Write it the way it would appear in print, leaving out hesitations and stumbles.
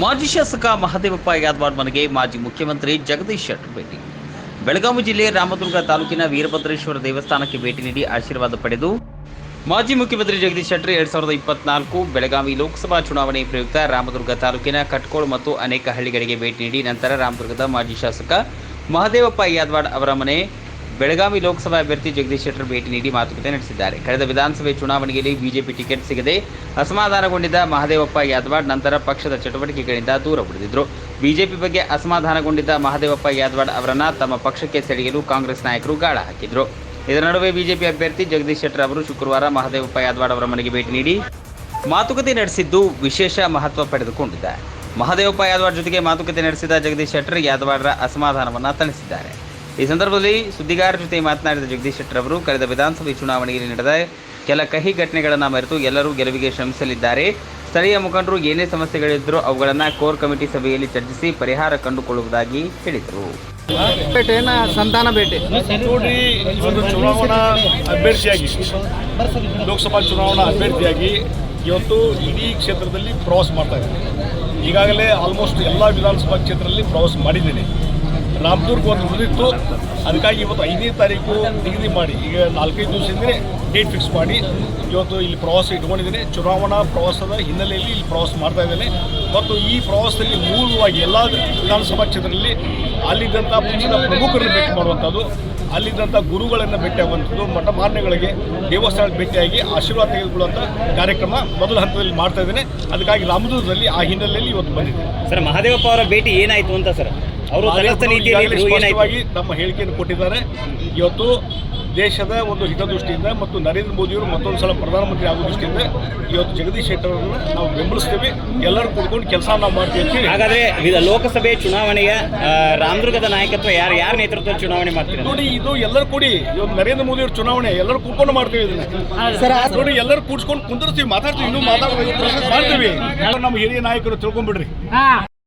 ಮಾಜಿ ಶಾಸಕ ಮಹದೇವಪ್ಪ ಯಾದವಾಡ್ ಮನೆಗೆ ಮಾಜಿ ಮುಖ್ಯಮಂತ್ರಿ ಜಗದೀಶ್ ಶೆಟ್ಟರ್ ಭೇಟಿ. ಬೆಳಗಾವಿ ಜಿಲ್ಲೆಯ ರಾಮದುರ್ಗ ತಾಲೂಕಿನ ವೀರಭದ್ರೇಶ್ವರ ದೇವಸ್ಥಾನಕ್ಕೆ ಭೇಟಿ ನೀಡಿ ಆಶೀರ್ವಾದ ಪಡೆದು ಮಾಜಿ ಮುಖ್ಯಮಂತ್ರಿ ಜಗದೀಶ್ ಶೆಟ್ಟರ್ 2024 ಬೆಳಗಾವಿ ಲೋಕಸಭಾ ಚುನಾವಣೆ ಪ್ರಯುಕ್ತ ರಾಮದುರ್ಗ ತಾಲೂಕಿನ ಕಟ್ಕೋಳ ಮತ್ತು ಅನೇಕ ಹಳ್ಳಿಗಳಿಗೆ ಭೇಟಿ ನೀಡಿ ನಂತರ ರಾಮದುರ್ಗದ ಮಾಜಿ ಶಾಸಕ ಮಹದೇವಪ್ಪ ಯಾದವಾಡ್ ಅವರ ಮನೆ ಬೆಳಗಾವಿ ಲೋಕಸಭಾ ಅಭ್ಯರ್ಥಿ ಜಗದೀಶ್ ಶೆಟ್ಟರ್ ಭೇಟಿ ನೀಡಿ ಮಾತುಕತೆ ನಡೆಸಿದ್ದಾರೆ. ಕಳೆದ ವಿಧಾನಸಭೆ ಚುನಾವಣೆಯಲ್ಲಿ ಬಿಜೆಪಿ ಟಿಕೆಟ್ ಸಿಗದೆ ಅಸಮಾಧಾನಗೊಂಡಿದ್ದ ಮಹದೇವಪ್ಪ ಯಾದವಾಡ್ ನಂತರ ಪಕ್ಷದ ಚಟುವಟಿಕೆಗಳಿಂದ ದೂರ ಉಳಿದಿದ್ದರು. ಬಿಜೆಪಿ ಬಗ್ಗೆ ಅಸಮಾಧಾನಗೊಂಡಿದ್ದ ಮಹದೇವಪ್ಪ ಯಾದವಾಡ್ ಅವರನ್ನು ತಮ್ಮ ಪಕ್ಷಕ್ಕೆ ಸೆಳೆಯಲು ಕಾಂಗ್ರೆಸ್ ನಾಯಕರು ಗಾಳ ಹಾಕಿದ್ರು. ಇದರ ನಡುವೆ ಬಿಜೆಪಿ ಅಭ್ಯರ್ಥಿ ಜಗದೀಶ್ ಶೆಟ್ಟರ್ ಅವರು ಶುಕ್ರವಾರ ಮಹದೇವಪ್ಪ ಯಾದವಾಡ್ ಅವರ ಮನೆಗೆ ಭೇಟಿ ನೀಡಿ ಮಾತುಕತೆ ನಡೆಸಿದ್ದು ವಿಶೇಷ ಮಹತ್ವ ಪಡೆದುಕೊಂಡಿದೆ. ಮಹದೇವಪ್ಪ ಯಾದವಾಡ್ ಜೊತೆಗೆ ಮಾತುಕತೆ ನಡೆಸಿದ ಜಗದೀಶ್ ಶೆಟ್ಟರ್ ಯಾದವಾಡ್ರ ಅಸಮಾಧಾನವನ್ನು ತಣಿಸಿದ್ದಾರೆ. ಈ ಸಂದರ್ಭದಲ್ಲಿ ಸುದ್ದಿಗಾರರ ಜೊತೆ ಮಾತನಾಡಿದ ಜಗದೀಶ್ ಶೆಟ್ಟರ್ ಅವರು ಕಳೆದ ವಿಧಾನಸಭೆ ಚುನಾವಣೆಯಲ್ಲಿ ನಡೆದ ಕೆಲ ಕಹಿ ಘಟನೆಗಳನ್ನು ಮರೆತು ಎಲ್ಲರೂ ಗೆಲುವಿಗೆ ಶ್ರಮಿಸಲಿದ್ದಾರೆ. ಸ್ಥಳೀಯ ಮುಖಂಡರು ಏನೇ ಸಮಸ್ಯೆಗಳಿದ್ದರೂ ಅವುಗಳನ್ನು ಕೋರ್ ಕಮಿಟಿ ಸಭೆಯಲ್ಲಿ ಚರ್ಚಿಸಿ ಪರಿಹಾರ ಕಂಡುಕೊಳ್ಳುವುದಾಗಿ ಹೇಳಿದರು. ಸಂತಾನ ಭೇಟಿ ನೋಡಿ, ಒಂದು ಚುನಾವಣಾ ಅಭ್ಯರ್ಥಿಯಾಗಿ ಲೋಕಸಭಾ ಚುನಾವಣಾ ಅಭ್ಯರ್ಥಿಯಾಗಿ ಇವತ್ತು ಇಡೀ ಕ್ಷೇತ್ರದಲ್ಲಿ ಪ್ರವಾಸ ಮಾಡ್ತಾ ಇದ್ದೀನಿ. ಈಗಾಗಲೇ ಆಲ್ಮೋಸ್ಟ್ ಎಲ್ಲ ವಿಧಾನಸಭಾ ಕ್ಷೇತ್ರದಲ್ಲಿ ಪ್ರವಾಸ ಮಾಡಿದ್ದೀನಿ. ರಾಮದುರ್ಗ ಒಂದು ಉಳಿದಿತ್ತು, ಅದಕ್ಕಾಗಿ ಇವತ್ತು 5ನೇ ತಾರೀಕು ನಿಗದಿ ಮಾಡಿ ಈಗ 4-5 ದಿವಸದಿಂದಲೇ ಡೇಟ್ ಫಿಕ್ಸ್ ಮಾಡಿ ಇವತ್ತು ಇಲ್ಲಿ ಪ್ರವಾಸ ಇಟ್ಕೊಂಡಿದ್ದೀನಿ. ಚುನಾವಣಾ ಪ್ರವಾಸದ ಹಿನ್ನೆಲೆಯಲ್ಲಿ ಇಲ್ಲಿ ಪ್ರವಾಸ ಮಾಡ್ತಾ ಇದ್ದೇನೆ ಮತ್ತು ಈ ಪ್ರವಾಸದಲ್ಲಿ ಮೂಲವಾಗಿ ಎಲ್ಲ ವಿಧಾನಸಭಾ ಕ್ಷೇತ್ರದಲ್ಲಿ ಅಲ್ಲಿದ್ದಂಥ ಪಕ್ಷದ ಪ್ರಮುಖರನ್ನು ಭೇಟಿ ಮಾಡುವಂಥದ್ದು, ಅಲ್ಲಿದ್ದಂಥ ಗುರುಗಳನ್ನು ಭೇಟಿಯಾಗುವಂಥದ್ದು, ಮಠ ಮಾನ್ಯಗಳಿಗೆ ದೇವಸ್ಥಾನಕ್ಕೆ ಭೇಟಿಯಾಗಿ ಆಶೀರ್ವಾದ ತೆಗೆದುಕೊಳ್ಳುವಂಥ ಕಾರ್ಯಕ್ರಮ ಮೊದಲ ಹಂತದಲ್ಲಿ ಮಾಡ್ತಾ ಇದ್ದೇನೆ. ಅದಕ್ಕಾಗಿ ರಾಮದುರ್ಗದಲ್ಲಿ ಆ ಹಿನ್ನೆಲೆಯಲ್ಲಿ ಇವತ್ತು ಬಂದಿದೆ. ಸರ್, ಮಹದೇವಪ್ಪ ಅವರ ಭೇಟಿ ಏನಾಯಿತು ಅಂತ ಸರ್? ಅವರು ಸ್ಪಷ್ಟವಾಗಿ ತಮ್ಮ ಹೇಳಿಕೆಯನ್ನು ಕೊಟ್ಟಿದ್ದಾರೆ. ಇವತ್ತು ದೇಶದ ಒಂದು ಹಿತದೃಷ್ಟಿಯಿಂದ ಮತ್ತು ನರೇಂದ್ರ ಮೋದಿಯವರು ಮತ್ತೊಂದು ಸಲ ಪ್ರಧಾನಮಂತ್ರಿ ಆಗುವ ದೃಷ್ಟಿಯಿಂದ ಇವತ್ತು ಜಗದೀಶ್ ಶೆಟ್ಟರ್ ಅವರನ್ನು ನಾವು ಬೆಂಬಲಿಸ್ತೇವೆ. ಎಲ್ಲರೂ ಕೂತ್ಕೊಂಡು ಕೆಲಸ ನಾವು ಮಾಡ್ತೀವಿ ಅಂತ ಹೇಳಿ. ಹಾಗಾದ್ರೆ ಲೋಕಸಭೆ ಚುನಾವಣೆಯ ರಾಮದುರ್ಗದ ನಾಯಕತ್ವ ಯಾರ ನೇತೃತ್ವದಲ್ಲಿ ಚುನಾವಣೆ ಮಾಡ್ತೀವಿ ನೋಡಿ? ಇದು ಎಲ್ಲರೂ ಕೂಡಿ ಇವತ್ತು ನರೇಂದ್ರ ಮೋದಿ ಅವ್ರ ಚುನಾವಣೆ ಎಲ್ಲರೂ ಕೂತ್ಕೊಂಡು ಮಾಡ್ತೀವಿ. ಇದನ್ನ ನೋಡಿ, ಎಲ್ಲರೂ ಕೂಡ್ಸ್ಕೊಂಡು ಕುಂದಿರ್ತೀವಿ, ಮಾತಾಡ್ತೀವಿ, ಇನ್ನೂ ಮಾಡ್ತೀವಿ. ನಮ್ಮ ಹಿರಿಯ ನಾಯಕರು ತಿಳ್ಕೊಂಡ್ಬಿಡ್ರಿ.